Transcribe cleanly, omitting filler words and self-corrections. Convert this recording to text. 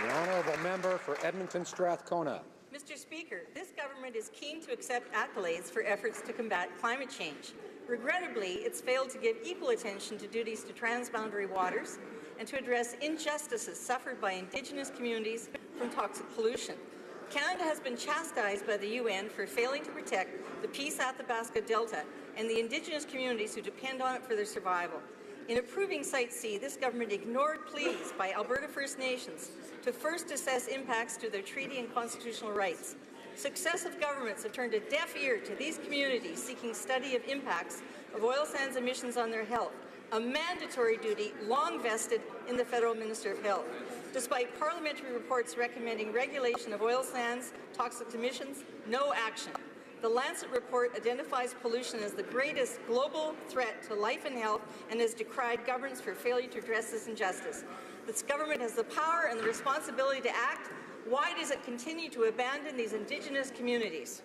The honourable member for Edmonton Strathcona. Mr. Speaker, this government is keen to accept accolades for efforts to combat climate change. Regrettably, it's failed to give equal attention to duties to transboundary waters and to address injustices suffered by Indigenous communities from toxic pollution. Canada has been chastised by the UN for failing to protect the Peace Athabasca Delta and the Indigenous communities who depend on it for their survival. In approving Site C, this government ignored pleas by Alberta First Nations to first assess impacts to their treaty and constitutional rights. Successive governments have turned a deaf ear to these communities seeking study of impacts of oil sands emissions on their health, a mandatory duty long vested in the Federal Minister of Health. Despite parliamentary reports recommending regulation of oil sands, toxic emissions, no action. The Lancet report identifies pollution as the greatest global threat to life and health and has decried governments for failure to address this injustice. This government has the power and the responsibility to act. Why does it continue to abandon these Indigenous communities?